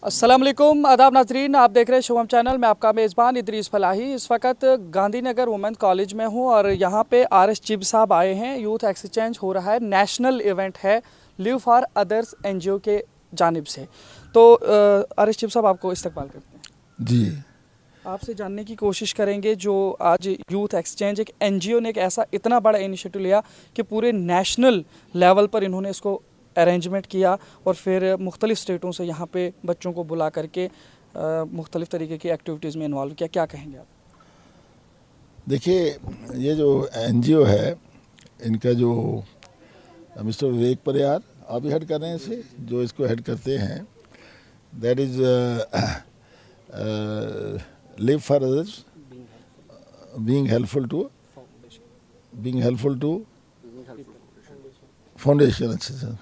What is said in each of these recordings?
अस्सलाम वालेकुम, आदाब नाजरीन। आप देख रहे हैं शुभम चैनल में आपका मेज़बान इदरीस फलाही। इस वक्त गांधीनगर वुमेन कॉलेज में हूं और यहां पे आर.एस. चिब साहब आए हैं। यूथ एक्सचेंज हो रहा है, नेशनल इवेंट है लिव फॉर अदर्स एनजीओ के जानिब से। तो आर.एस. चिब साहब आपको इस्तकबाल करते हैं जी। आपसे जानने की कोशिश करेंगे, जो आज यूथ एक्सचेंज एक एनजीओ ने एक ऐसा इतना बड़ा इनिशिएटिव लिया कि पूरे नेशनल लेवल पर इन्होंने इसको अरेंजमेंट किया और फिर मुख्तलिफ स्टेटों से यहाँ पे बच्चों को बुला करके मुख्तलिफ तरीके की एक्टिविटीज़ में इन्वॉल्व किया। क्या कहेंगे आप? देखिए, ये जो एनजीओ है, इनका जो मिस्टर विवेक परियार आप ही हेड कर रहे हैं इसे, जो इसको हेड करते हैं, that is live for others being helpful to foundation. अच्छा,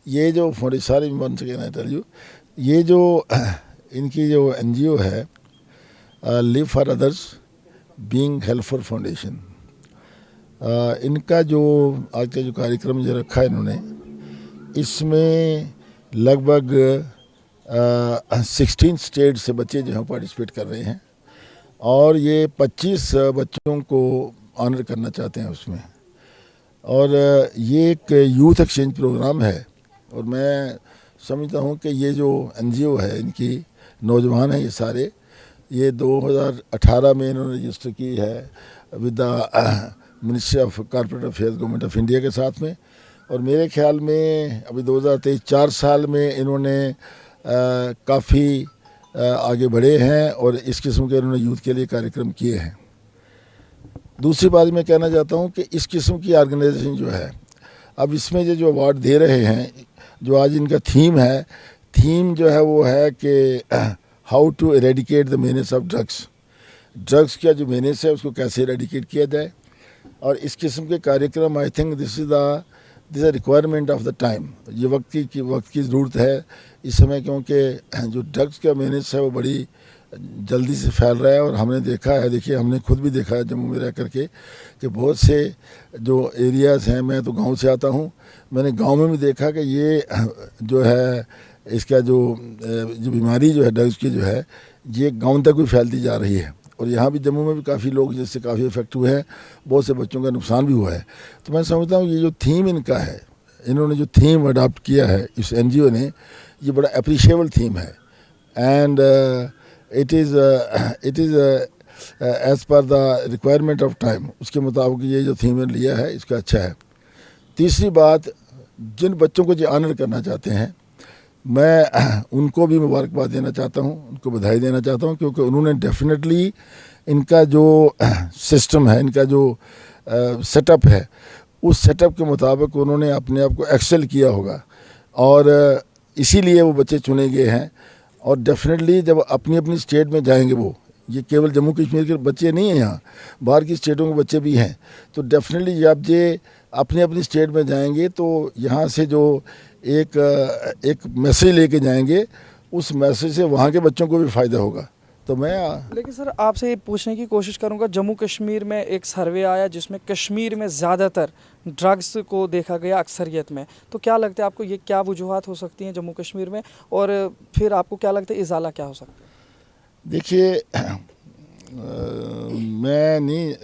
ये जो फाउंडेशन सारी बन सके ना टेल यू, ये जो इनकी जो एनजीओ है live for others being helpful foundation, इनका जो आज का जो कार्यक्रम जो रखा है इन्होंने, इसमें लगभग 16 स्टेट से बच्चे जो हैं पार्टिसिपेट कर रहे हैं और ये 25 बच्चों को ऑनर करना चाहते हैं उसमें। और ये एक यूथ एक्सचेंज प्रोग्राम है और मैं समझता हूँ कि ये जो एनजीओ है, इनकी नौजवान हैं ये सारे, ये 2018 में इन्होंने रजिस्टर की है with the ministry of corporate affairs government of India के साथ में। और मेरे ख्याल में अभी 2023 4 साल में इन्होंने काफ़ी आगे बढ़े हैं और इस किस्म के इन्होंने यूथ के लिए कार्यक्रम किए हैं। दूसरी बात मैं कहना चाहता हूँ कि इस किस्म की ऑर्गेनाइजेशन जो है, अब इसमें जो अवार्ड दे रहे हैं, जो आज इनका थीम है, थीम जो है वो है कि how to eradicate the menace of drugs का जो मेनेस है उसको कैसे एरेडिकेट किया जाए। और इस किस्म के कार्यक्रम, I think this is requirement of the time. ये वक्त की ज़रूरत है इस समय, क्योंकि जो ड्रग्स का मेनेस है वो बड़ी जल्दी से फैल रहा है। और हमने देखा है, देखिए हमने खुद भी देखा है जम्मू में रह करके, कि बहुत से जो एरियाज़ हैं, मैं तो गांव से आता हूं, मैंने गांव में भी देखा कि ये जो है इसका जो बीमारी जो है ड्रग्स की जो है, ये गांव तक भी फैलती जा रही है। और यहाँ भी जम्मू में भी काफ़ी लोग जिससे काफ़ी इफेक्ट हुए हैं, बहुत से बच्चों का नुकसान भी हुआ है। तो मैं समझता हूँ ये जो थीम इनका है, इन्होंने जो थीम अडॉप्ट किया है इस एनजीओ ने, ये बड़ा अप्रिशिएबल थीम है। And it is as per the requirement of time, उसके मुताबिक ये जो थीम लिया है इसका अच्छा है। तीसरी बात, जिन बच्चों को जो ऑनर करना चाहते हैं, मैं उनको भी मुबारकबाद देना चाहता हूँ, उनको बधाई देना चाहता हूँ, क्योंकि उन्होंने डेफिनेटली इनका जो सिस्टम है, इनका जो सेटअप है, उस सेटअप के मुताबिक उन्होंने अपने आप को एक्सेल किया होगा और इसीलिए वो बच्चे चुने गए हैं। और डेफिनेटली जब अपनी अपनी स्टेट में जाएंगे, वो ये केवल जम्मू कश्मीर के बच्चे नहीं हैं, यहाँ बाहर की स्टेटों के बच्चे भी हैं, तो डेफिनेटली जब ये अपनी अपनी स्टेट में जाएंगे तो यहाँ से जो एक मैसेज लेके जाएंगे, उस मैसेज से वहाँ के बच्चों को भी फ़ायदा होगा। तो मैं लेकिन सर आपसे ये पूछने की कोशिश करूंगा, जम्मू कश्मीर में एक सर्वे आया जिसमें कश्मीर में ज़्यादातर ड्रग्स को देखा गया अक्सरियत में, तो क्या लगता है आपको ये क्या वजूहात हो सकती हैं जम्मू कश्मीर में, और फिर आपको क्या लगता है इजाला क्या हो सकता है? देखिए, मैं नहीं,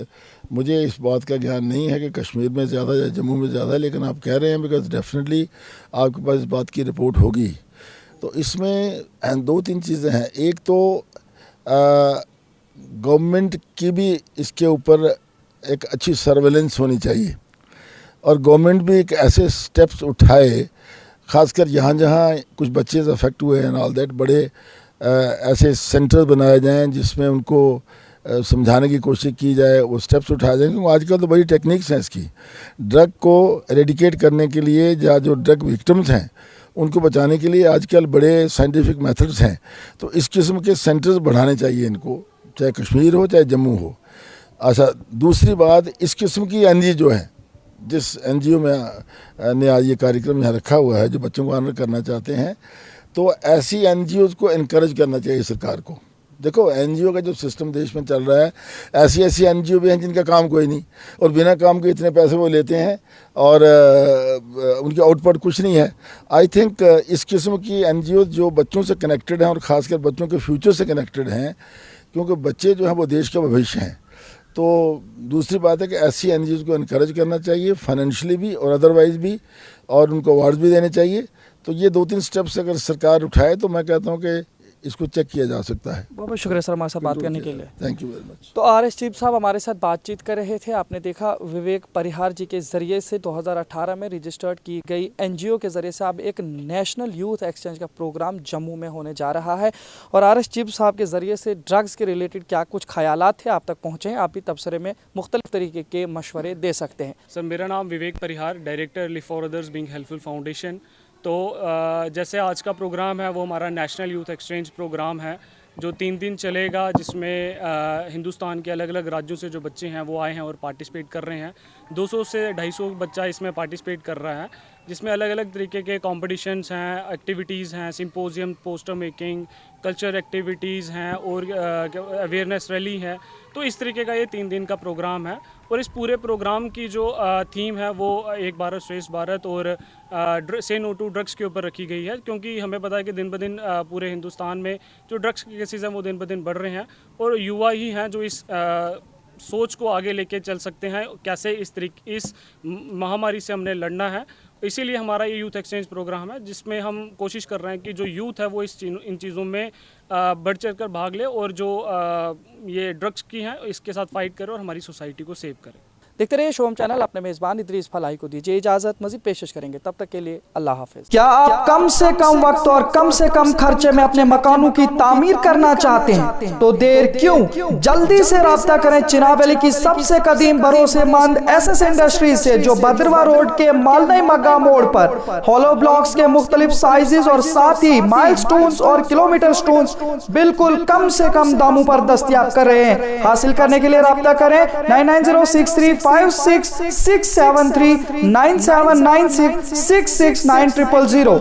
मुझे इस बात का ज्ञान नहीं है कि कश्मीर में ज़्यादा या जम्मू में ज़्यादा, लेकिन आप कह रहे हैं बिकॉज डेफिनेटली आपके पास इस बात की रिपोर्ट होगी। तो इसमें 2-3 चीज़ें हैं। एक तो गवर्नमेंट की भी इसके ऊपर एक अच्छी सर्वेलेंस होनी चाहिए और गवर्नमेंट भी एक ऐसे स्टेप्स उठाए, ख़ासकर यहाँ जहाँ कुछ बच्चे अफेक्ट हुए हैं ऑल दैट, बड़े ऐसे सेंटर बनाए जाएं जिसमें उनको समझाने की कोशिश की जाए, वो स्टेप्स उठाए जाएंगे। क्योंकि आजकल तो बड़ी टेक्निक्स हैं इसकी, ड्रग को एरेडिकेट करने के लिए, या जो ड्रग विक्टिम्स हैं उनको बचाने के लिए आजकल बड़े साइंटिफिक मेथड्स हैं। तो इस किस्म के सेंटर्स बढ़ाने चाहिए इनको, चाहे कश्मीर हो चाहे जम्मू हो। अच्छा, दूसरी बात, इस किस्म की एनजीओ जो है, जिस एनजीओ में ने आज ये कार्यक्रम यहाँ रखा हुआ है, जो बच्चों को ऑनर करना चाहते हैं, तो ऐसी एनजीओज़ को इनकरेज करना चाहिए सरकार को। देखो एनजीओ का जो सिस्टम देश में चल रहा है, ऐसी ऐसी एनजीओ भी हैं जिनका काम कोई नहीं और बिना काम के इतने पैसे वो लेते हैं और उनकी आउटपुट कुछ नहीं है। आई थिंक इस किस्म की एनजीओ जो बच्चों से कनेक्टेड हैं और ख़ासकर बच्चों के फ्यूचर से कनेक्टेड हैं, क्योंकि बच्चे जो हैं वो देश का भविष्य हैं। तो दूसरी बात है कि ऐसी एनजीओ को इनकरेज करना चाहिए फाइनेंशियली भी और अदरवाइज भी, और उनको अवार्ड भी देने चाहिए। तो ये 2-3 स्टेप्स अगर सरकार उठाए तो मैं कहता हूँ कि इसको चेक किया जा सकता है। बहुत बहुत शुक्रिया सर हमारे साथ बात करने के लिए। Thank you very much. तो आर.एस. चिब साहब हमारे साथ बातचीत कर रहे थे। आपने देखा विवेक परिहार जी के ज़रिए से 2018 में रजिस्टर्ड की गई एनजीओ के ज़रिए से अब एक नेशनल यूथ एक्सचेंज का प्रोग्राम जम्मू में होने जा रहा है और आर.एस. चिब साहब के ज़रिए से ड्रग्स के रिलेटेड क्या कुछ ख्यालात थे आप तक पहुँचे हैं। आप भी तबसरे में मुख्तलिफ तरीके के मशवरे दे सकते हैं। सर मेरा नाम Vivek Parihar, director live for others being helpful foundation. तो जैसे आज का प्रोग्राम है वो हमारा नेशनल यूथ एक्सचेंज प्रोग्राम है जो 3 दिन चलेगा, जिसमें हिंदुस्तान के अलग अलग राज्यों से जो बच्चे हैं वो आए हैं और पार्टिसिपेट कर रहे हैं। 200 से 250 बच्चा इसमें पार्टिसिपेट कर रहा है, जिसमें अलग अलग तरीके के कॉम्पिटिशन्स हैं, एक्टिविटीज़ हैं, symposium, poster making, culture activities हैं और अवेयरनेस रैली है। तो इस तरीके का ये 3 दिन का प्रोग्राम है और इस पूरे प्रोग्राम की जो थीम है वो एक भारत श्रेष्ठ भारत और से नो टू ड्रग्स के ऊपर रखी गई है, क्योंकि हमें पता है कि दिन ब दिन पूरे हिंदुस्तान में जो ड्रग्स के केसेस हैं वो दिन ब दिन बढ़ रहे हैं और युवा ही हैं जो इस सोच को आगे लेके चल सकते हैं कैसे इस महामारी से हमने लड़ना है। इसीलिए हमारा ये यूथ एक्सचेंज प्रोग्राम है, जिसमें हम कोशिश कर रहे हैं कि जो यूथ है वो इन चीज़ों में बढ़ चढ़ कर भाग ले और जो ये ड्रग्स की हैं इसके साथ फाइट करे और हमारी सोसाइटी को सेव करे। देखते रहिए शोम चैनल। अपने मेज़बान इदरीस फलाही को दीजिए इजाज़त, मज़ीद पेशकश करेंगे, तब तक के लिए अल्लाह हाफिज़। क्या आप कम से कम वक्त और कम से कम खर्चे में अपने मकानों की तामीर करना चाहते हैं? तो देर क्यों, जल्दी से राब्ता करें चिनाब वैली की सबसे कदीम भरोसेमंद SS इंडस्ट्रीज से, जो बदरवा रोड के मालदई मग्गा मोड़ पर हॉलो ब्लॉक्स के मुख्तलिफ साइजेस और साथ ही माइलस्टोन्स और किलोमीटर स्टोन्स बिल्कुल कम से कम दामों पर दस्तयाब कर रहे हैं। हासिल करने के लिए राब्ता करें 9906356673 9796669000।